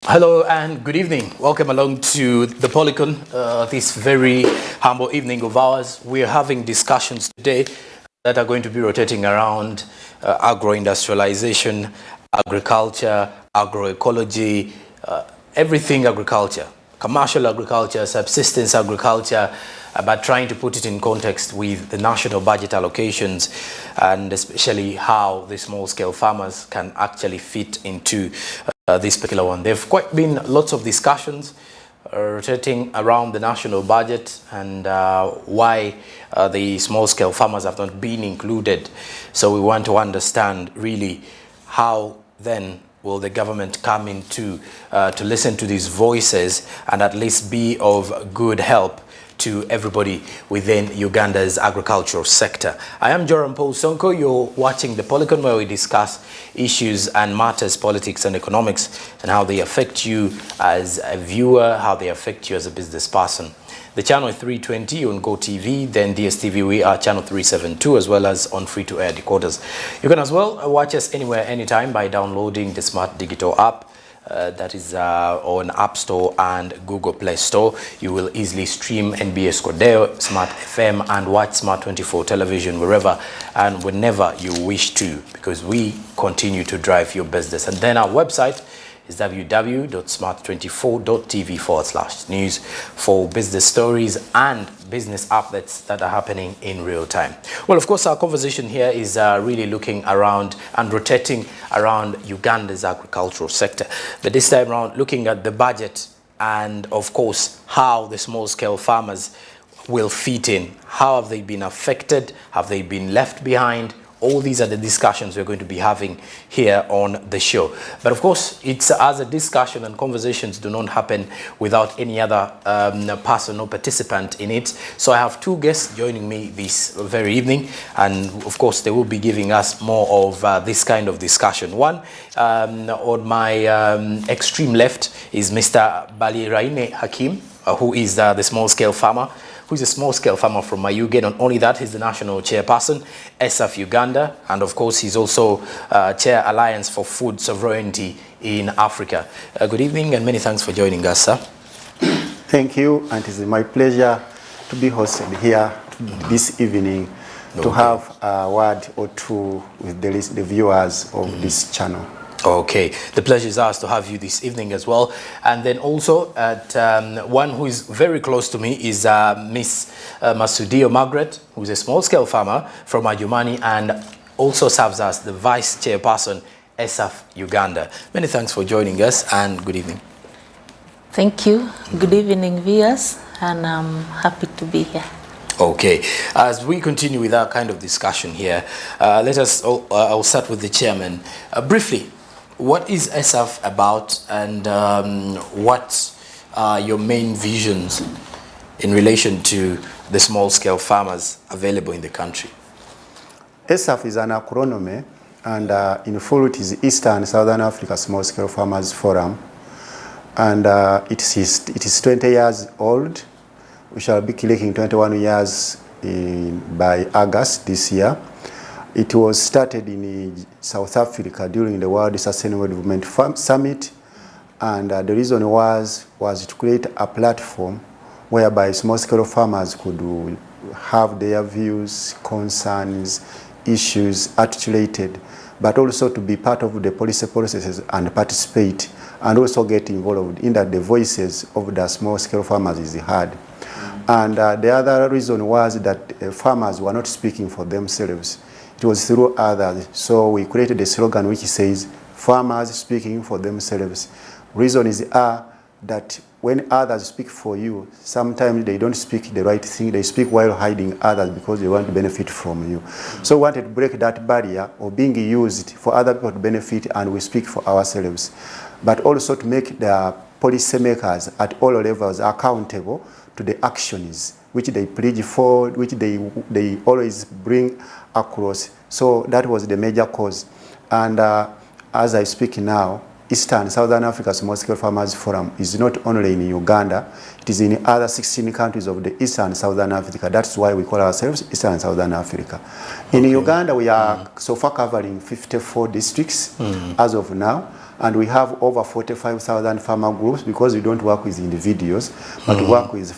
Hello and good evening. Welcome along to the Polygon, this very humble evening of ours. We're having discussions today that are going to be rotating around agro-industrialization, agriculture, agroecology, everything agriculture, commercial agriculture, subsistence agriculture, but trying to put it in context with the national budget allocations and especially how the small-scale farmers can actually fit into this particular one. There have quite been lots of discussions rotating around the national budget and why the small-scale farmers have not been included. So we want to understand really how then will the government come into to listen to these voices and at least be of good help to everybody within Uganda's agricultural sector. I am Joram Paul Sonko. You're watching the Polygon, where we discuss issues and matters, politics and economics, and how they affect you as a viewer, how they affect you as a business person. The channel is 320 on GoTV, then DSTV we are channel 372, as well as on free-to-air decoders. You can as well watch us anywhere, anytime by downloading the Smart Digital app. That is on App Store and Google Play Store. You will easily stream NBS Cordeo, Smart FM and watch Smart 24 television wherever and whenever you wish to, because we continue to drive your business. And then our website is www.smart24.tv/news for business stories and business updates that are happening in real time. Well, of course, our conversation here is really looking around and rotating around Uganda's agricultural sector. But this time around, looking at the budget and, of course, how the small-scale farmers will fit in. How have they been affected? Have they been left behind? All these are the discussions we're going to be having here on the show. But of course, it's as a discussion, and conversations do not happen without any other person or participant in it. So I have two guests joining me this very evening, and of course, they will be giving us more of this kind of discussion. One, on my extreme left is Mr. Baliraine Hakim, who is the small-scale farmer, who's a small-scale farmer from Mayuge. Not only that, he's the national chairperson, ESAF Uganda, and of course, he's also Chair Alliance for Food Sovereignty in Africa. Good evening, and many thanks for joining us, sir. Thank you, and it is my pleasure to be hosted here this evening to have a word or two with the viewers of this channel. Okay, the pleasure is ours to have you this evening as well. And then also at one who is very close to me is Miss Masudio Margaret, who is a small-scale farmer from Adjumani and also serves as the Vice Chairperson, ESAF Uganda. Many thanks for joining us and good evening. Thank you. Good evening, viewers, and I'm happy to be here. Okay, as we continue with our kind of discussion here, let us, I'll start with the chairman. Briefly, what is ESAF about, and what are your main visions in relation to the small-scale farmers available in the country? ESAF is an acronym, and in full it is Eastern Southern Africa Small-Scale Farmers Forum, and it is 20 years old. We shall be clicking 21 years by August this year. It was started in South Africa during the World Sustainable Development Summit, and the reason was to create a platform whereby small-scale farmers could have their views, concerns, issues articulated, but also to be part of the policy processes and participate, and also get involved in that the voices of the small-scale farmers is heard. And the other reason was that farmers were not speaking for themselves. It was through others. So we created a slogan which says, farmers speaking for themselves. Reason is that when others speak for you, sometimes they don't speak the right thing. They speak while hiding others because they want to benefit from you. So we wanted to break that barrier of being used for other people to benefit, and we speak for ourselves. But also to make the policymakers at all levels accountable to the actions which they pledge for, which they always bring across. So that was the major cause. And as I speak now, Eastern Southern Africa Small Scale Farmers Forum is not only in Uganda, it is in other 16 countries of the Eastern Southern Africa. That's why we call ourselves Eastern Southern Africa. In Uganda, we are so far covering 54 districts as of now, and we have over 45,000 farmer groups because we don't work with individuals, but we work with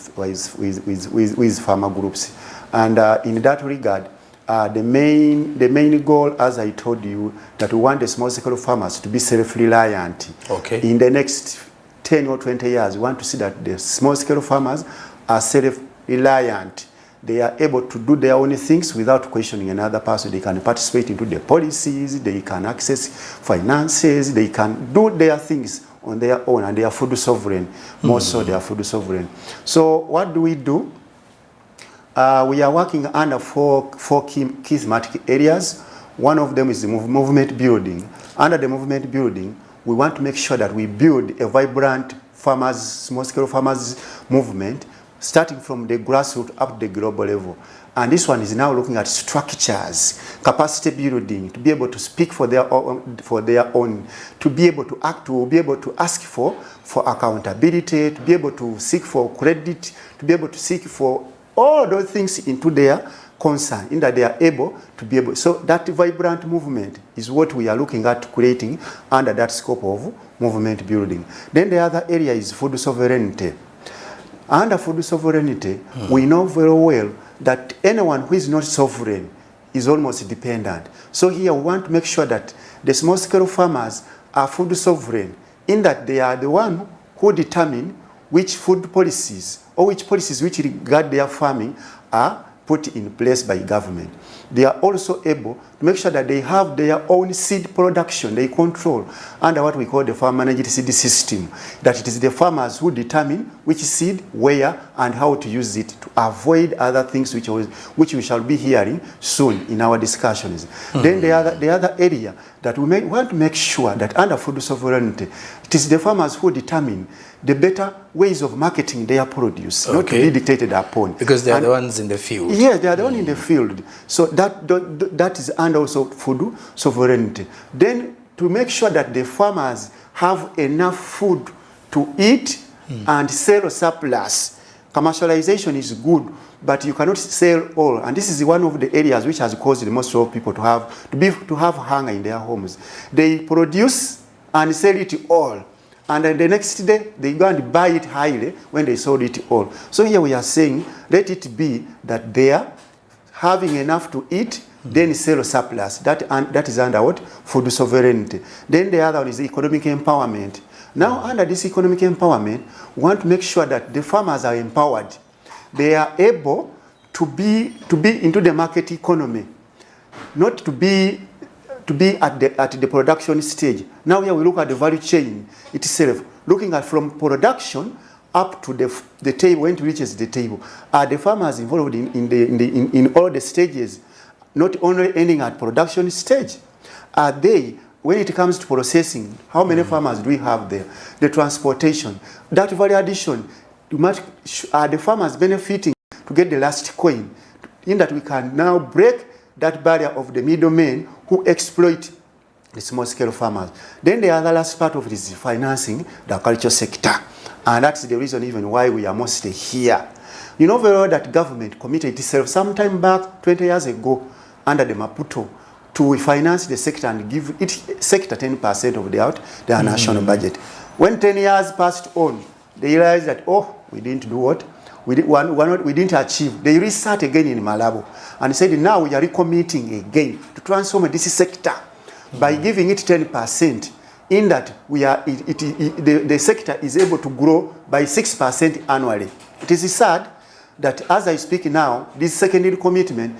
farmer groups. And in that regard, the main goal, as I told you, that we want the small scale farmers to be self-reliant. Okay. In the next 10 or 20 years, we want to see that the small scale farmers are self-reliant. They are able to do their own things without questioning another person. They can participate into the policies, they can access finances, they can do their things on their own, and they are food sovereign. More so, they are food sovereign. So what do? We are working under four key thematic areas. One of them is the movement building. Under the movement building, we want to make sure that we build a vibrant farmers, small-scale farmers movement, starting from the grassroots up to the global level. And this one is now looking at structures, capacity building, to be able to speak for their own, to be able to act, to be able to ask for accountability, to be able to seek for credit, to be able to seek for all those things into their concern, in that they are able to be able. So that vibrant movement is what we are looking at creating under that scope of movement building. Then the other area is food sovereignty. Under food sovereignty, we know very well that anyone who is not sovereign is almost dependent. So here we want to make sure that the small-scale farmers are food sovereign, in that they are the one who determine which food policies or which policies which regard their farming are put in place by government. They are also able to make sure that they have their own seed production. They control under what we call the farm managed seed system. That it is the farmers who determine which seed, where, and how to use it, to avoid other things which we shall be hearing soon in our discussions. Then the other area that we want to make sure that under food sovereignty, it is the farmers who determine the better ways of marketing their produce, not to be dictated upon. Because they are the ones in the field. Yes, they are the ones in the field. So that is under also food sovereignty. Then to make sure that the farmers have enough food to eat and sell surplus. Commercialization is good, but you cannot sell all. And this is one of the areas which has caused most of people to have hunger in their homes. They produce and sell it all. And then the next day, they go and buy it highly when they sold it all. So here we are saying, let it be that they are having enough to eat, then sell surplus. That is under what? Food sovereignty. Then the other one is economic empowerment. Now, under this economic empowerment, we want to make sure that the farmers are empowered. They are able to be into the market economy, not to be at the production stage. Now here we look at the value chain itself, looking at from production up to the table, when it reaches the table. Are the farmers involved in all the stages, not only ending at production stage? Are they, when it comes to processing, how many farmers do we have there? The transportation, that value addition, are the farmers benefiting to get the last coin, in that we can now break that barrier of the middlemen who exploit the small-scale farmers. Then the other last part of it is financing the agriculture sector. And that's the reason even why we are mostly here. You know very well that government committed itself sometime back, 20 years ago, under the Maputo, to finance the sector and give each sector 10% of their national budget. When 10 years passed on, they realized that, we didn't do what? We didn't achieve. They restart again in Malabo and said, now we are recommitting again to transform this sector by giving it 10%, in that the sector is able to grow by 6% annually. It is sad that as I speak now, this secondary commitment,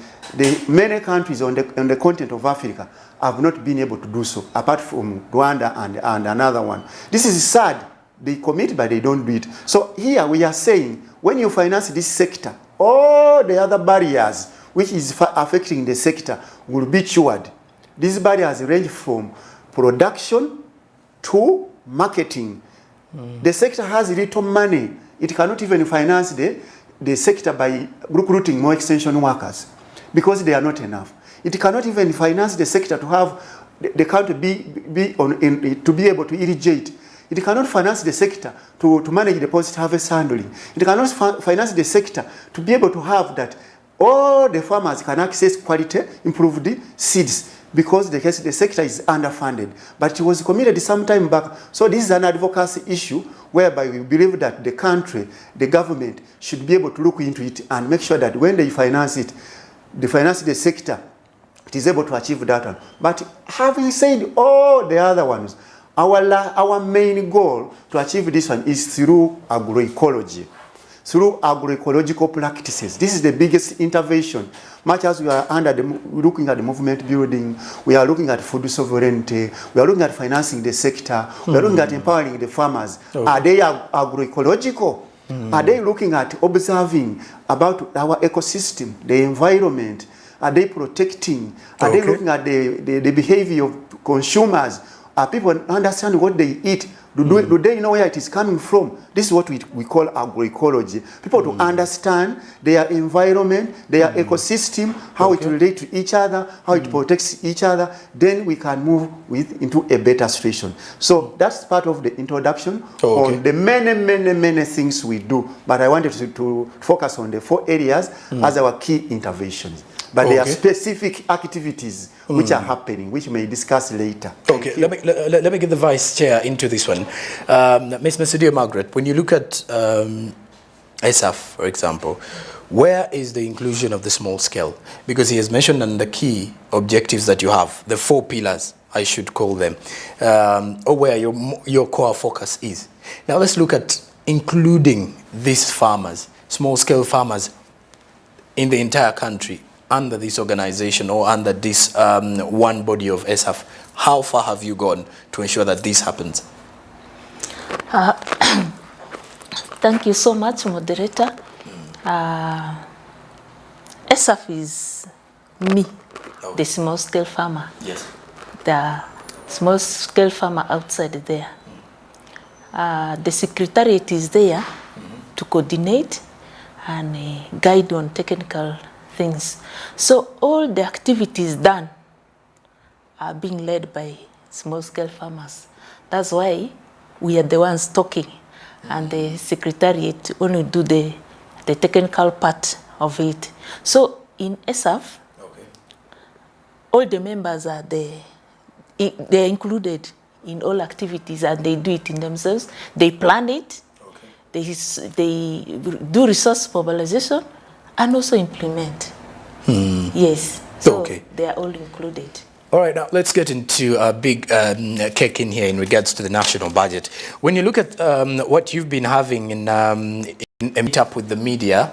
many countries on the continent of Africa have not been able to do so, apart from Rwanda and another one. This is sad. They commit, but they don't do it. So here we are saying, when you finance this sector, all the other barriers which is affecting the sector will be cured. These barriers range from production to marketing. The sector has little money. It cannot even finance the sector by recruiting more extension workers because they are not enough. It cannot even finance the sector to have the country to be able to irrigate. It cannot finance the sector to manage the post-harvest handling. It cannot finance the sector to be able to have that all the farmers can access quality, improved seeds, because the sector is underfunded. But it was committed some time back. So this is an advocacy issue whereby we believe that the country, the government, should be able to look into it and make sure that when they finance it, they finance the sector, it is able to achieve that one. But having said all the other ones, our main goal to achieve this one is through agroecology, through agroecological practices. This is the biggest intervention. Much as we are looking at the movement building, we are looking at food sovereignty, we are looking at financing the sector, we are looking at empowering the farmers. Okay. Are they agroecological? Are they looking at observing about our ecosystem, the environment? Are they protecting? Are they looking at the behavior of consumers? Are people understand what they eat? Do they know where it is coming from? This is what we call agroecology. People to understand their environment, their ecosystem, how it relates to each other, how it protects each other. Then we can move into a better situation. So that's part of the introduction on the many things we do. But I wanted to focus on the 4 areas as our key interventions. But there are specific activities which are happening, which we may discuss later. Okay, let me get the Vice Chair into this one. Ms. Masudio Margaret, when you look at ESAF, for example, where is the inclusion of the small scale? Because he has mentioned on the key objectives that you have, the 4 pillars, I should call them, or where your core focus is. Now let's look at including these farmers, small scale farmers, in the entire country, under this organization or under this one body of ESAF. How far have you gone to ensure that this happens? Thank you so much, moderator. ESAF is me, the small scale farmer. Yes. The small scale farmer outside there. The secretariat is there to coordinate and guide on technical things. So all the activities done are being led by small-scale farmers. That's why we are the ones talking, and the secretariat only do the technical part of it. So in ESAF, all the members are there. They're included in all activities, and they do it in themselves. They plan it. They do resource mobilization and also implement. Yes, so they are all included. All right, now let's get into a big kick in here in regards to the national budget. When you look at what you've been having in a meet-up with the media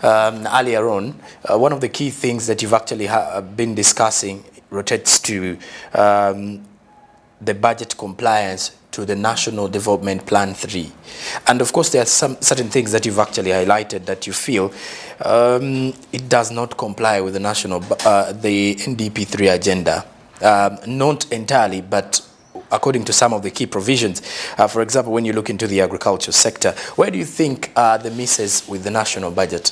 earlier on, one of the key things that you've actually been discussing rotates to the budget compliance to the National Development Plan 3. And of course, there are some certain things that you've actually highlighted that you feel it does not comply with the the NDP 3 agenda. Not entirely, but according to some of the key provisions. For example, when you look into the agriculture sector, where do you think are the misses with the national budget?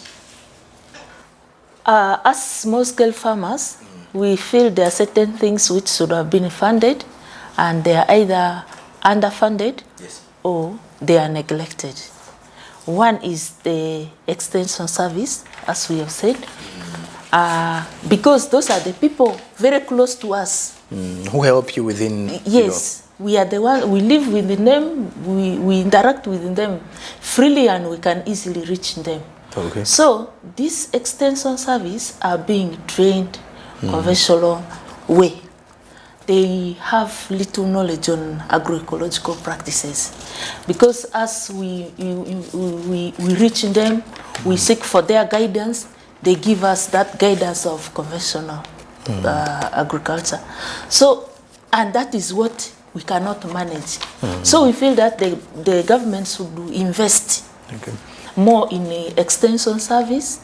As small-scale farmers, we feel there are certain things which should have been funded, and they are either underfunded or they are neglected. One is the extension service, as we have said, because those are the people very close to us. Who help you within? Yes, we are the one, we live within them, we interact with them freely, and we can easily reach them. Okay. So this extension service are being trained conventional way. They have little knowledge on agroecological practices, because as we reach them, we seek for their guidance. They give us that guidance of conventional agriculture. So, and that is what we cannot manage. So we feel that the government should invest more in the extension service,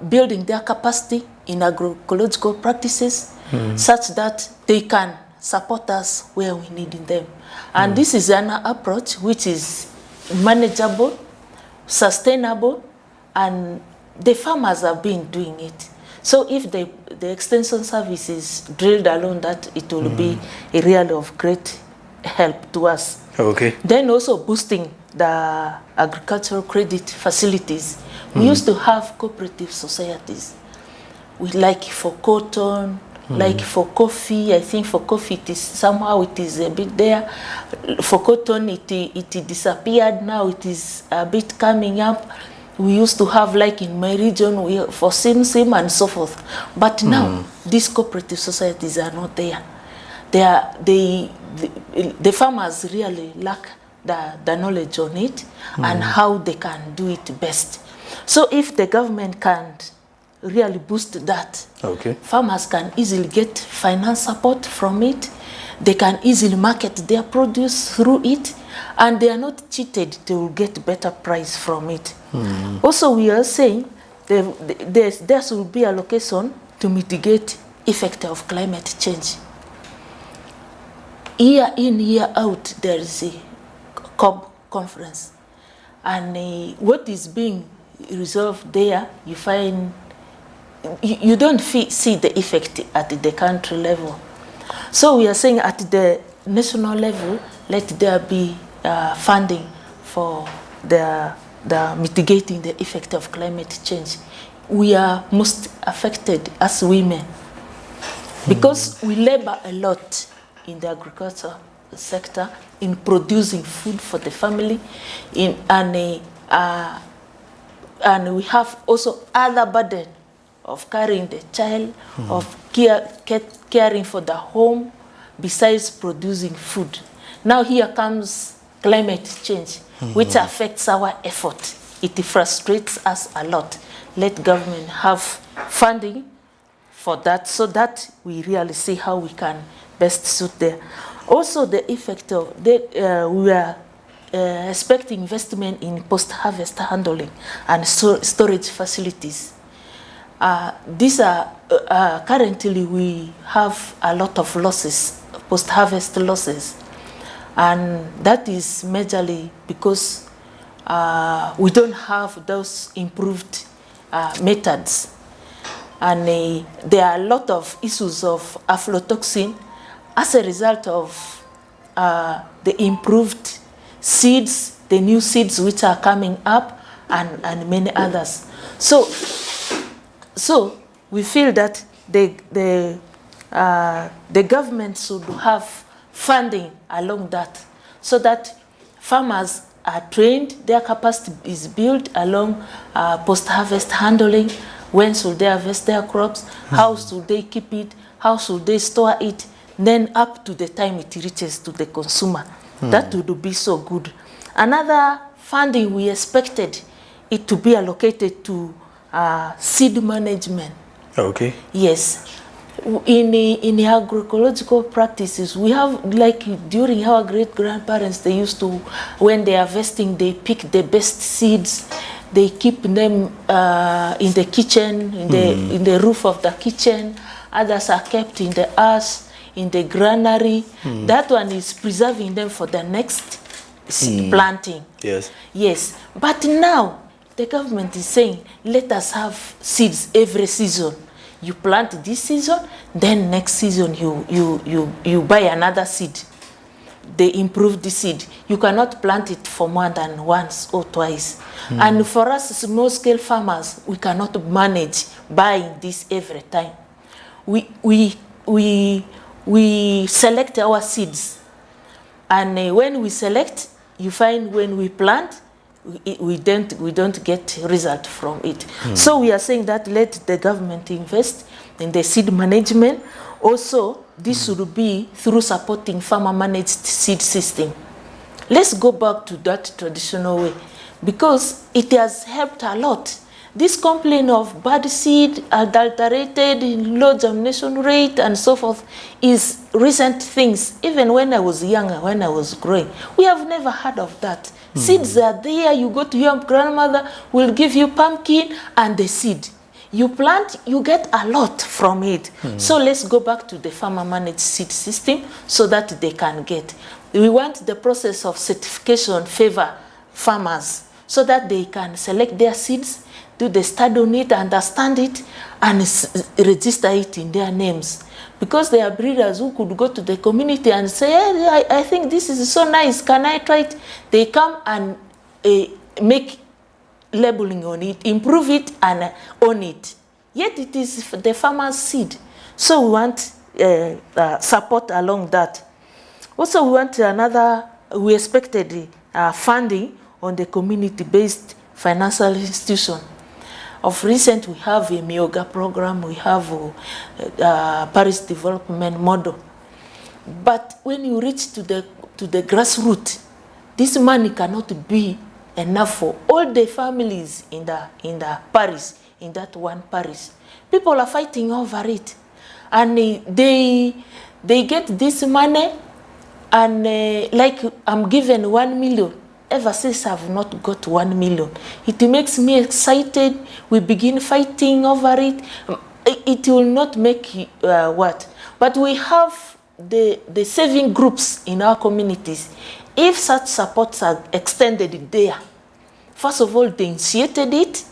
building their capacity in agroecological practices, such that they can support us where we need them. And this is an approach which is manageable, sustainable, and the farmers have been doing it. So if the extension service is drilled along that, it will be a really of great help to us. Okay. Then also boosting the agricultural credit facilities. We used to have cooperative societies. We like for cotton, like for coffee. I think for coffee it is somehow it is a bit there. For cotton it disappeared. Now it is a bit coming up. We used to have, like in my region, for sim and so forth. But now these cooperative societies are not there. The farmers really lack the knowledge on it and how they can do it best. So if the government can really boost that, farmers can easily get finance support from it. They can easily market their produce through it, and they are not cheated. They will get better price from it. Also, we are saying there should be allocation to mitigate effect of climate change. Year in, year out, there is a COP conference, and what is being resolved there, you find you don't see the effect at the country level. So we are saying at the national level, let there be funding for the mitigating the effect of climate change. We are most affected as women because we labor a lot in the agriculture sector in producing food for the family, and we have also other burden of carrying the child, of caring for the home, besides producing food. Now here comes climate change, which affects our effort. It frustrates us a lot. Let government have funding for that, so that we really see how we can best suit there. Also, the effect of we are expecting investment in post-harvest handling and storage facilities. These are currently we have a lot of losses, post-harvest losses, and that is majorly because we don't have those improved methods, and there are a lot of issues of aflatoxin as a result of the improved seeds, the new seeds which are coming up, and many others. So we feel that the government should have funding along that, so that farmers are trained, their capacity is built along post-harvest handling. When should they harvest their crops? How should they keep it? How should they store it? Then up to the time it reaches to the consumer. That would be so good. Another funding we expected it to be allocated to seed management. Okay. Yes. In agroecological practices, we have, like during our great-grandparents, they used to, when they are harvesting, they pick the best seeds, they keep them in the kitchen, in the roof of the kitchen. Others are kept in the earth, in the granary. That one is preserving them for the next seed planting. Yes. Yes. But now, the government is saying, let us have seeds every season. You plant this season, then next season you buy another seed. They improve the seed. You cannot plant it for more than once or twice. And for us small-scale farmers, we cannot manage buying this every time. We select our seeds, and when we select, you find when we plant, we don't get result from it. So we are saying that let the government invest in the seed management. Also, this should be through supporting farmer managed seed system. Let's go back to that traditional way, because it has helped a lot. This complaint of bad seed, adulterated, low germination rate, and so forth is recent things. Even when I was younger, when I was growing, we have never heard of that. Seeds are there. You go to your grandmother, will give you pumpkin and the seed. You plant, you get a lot from it. So let's go back to the farmer managed seed system so that they can get. We want the process of certification favor farmers so that they can select their seeds. do the study on it, understand it, and register it in their names. Because there are breeders who could go to the community and say, hey, I think this is so nice, can I try it? They come and make labeling on it, improve it, and own it. Yet it is the farmer's seed. So we want support along that. Also, we want we expected funding on the community-based financial institution. Of recent, we have a Myoga program, we have a Paris development model. But when you reach to the grassroots, this money cannot be enough for all the families in the Paris, in that one Paris. People are fighting over it, and they get this money, and like I'm given 1 million. Ever since I've not got 1 million, it makes me excited. We begin fighting over it. It will not make what, but we have the saving groups in our communities. If such supports are extended there, first of all, they initiated it,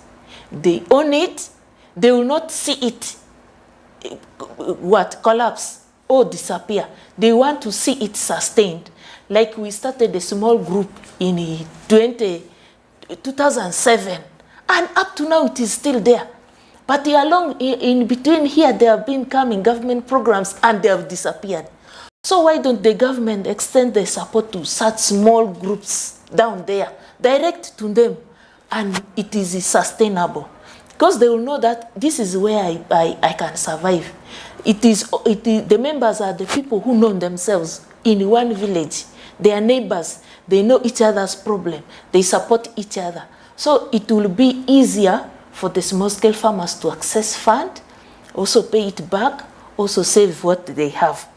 they own it, they will not see it collapse or disappear. They want to see it sustained. Like we started a small group in 2007, and up to now it is still there. But along in between here, there have been coming government programs and they have disappeared. So why don't the government extend the support to such small groups down there, direct to them, and it is sustainable? Because they will know that this is where I can survive. The members are the people who know themselves in one village. They are neighbors. They know each other's problem. They support each other. So it will be easier for the small-scale farmers to access fund, also pay it back, also save what they have.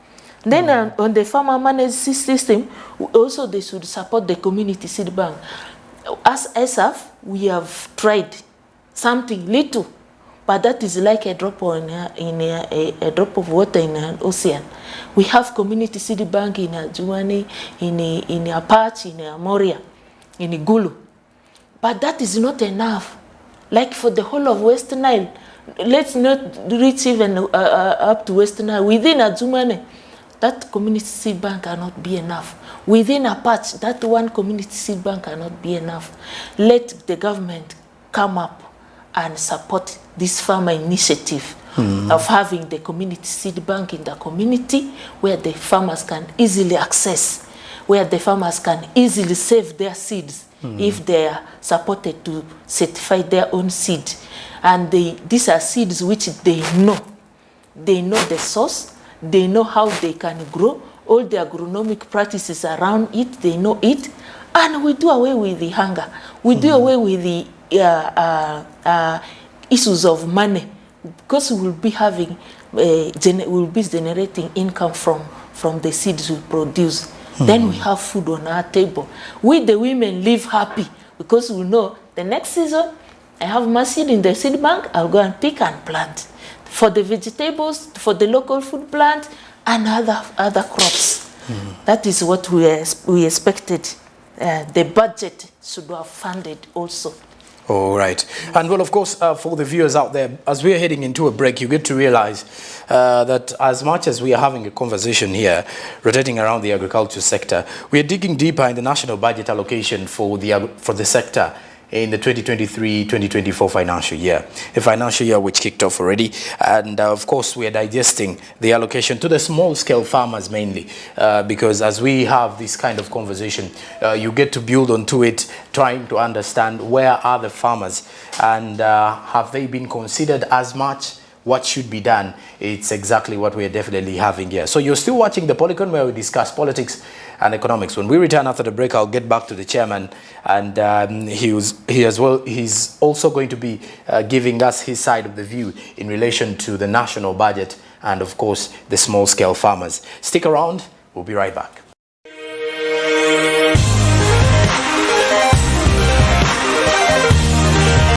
Then on the farmer managed system, also they should support the community seed bank. As ESAF, we have tried something little, but that is like a drop a drop of water in an ocean. We have community seed bank in Juani, in Apache, in Moria, in Gulu. But that is not enough. Like for the whole of West Nile, let's not reach even up to West Nile. Within Azumane, that community seed bank cannot be enough. Within Apache, that one community seed bank cannot be enough. Let the government come up and support this farmer initiative of having the community seed bank in the community where the farmers can easily access, where the farmers can easily save their seeds if they are supported to certify their own seed. And these are seeds which they know. They know the source, they know how they can grow, all the agronomic practices around it, they know it, and we do away with the hunger. We do away with the issues of money, because we will be having we'll be generating income from the seeds we produce. Then we have food on our table. We the women live happy because we know the next season I have my seed in the seed bank. I'll go and pick and plant for the vegetables, for the local food plant, and other crops. That is what we expected. The budget should have funded also. All right. And well, of course, for the viewers out there, as we are heading into a break, you get to realize that as much as we are having a conversation here, rotating around the agriculture sector, we are digging deeper in the national budget allocation for the sector in the 2023-2024 financial year, a financial year which kicked off already. And of course, we are digesting the allocation to the small-scale farmers mainly, because as we have this kind of conversation, you get to build onto it, trying to understand where are the farmers and have they been considered as much? What should be done? It's exactly what we're definitely having here. So you're still watching The Polycon, where we discuss politics and economics. When we return after the break, I'll get back to the chairman, and he's also going to be giving us his side of the view in relation to the national budget and, of course, the small-scale farmers. Stick around. We'll be right back.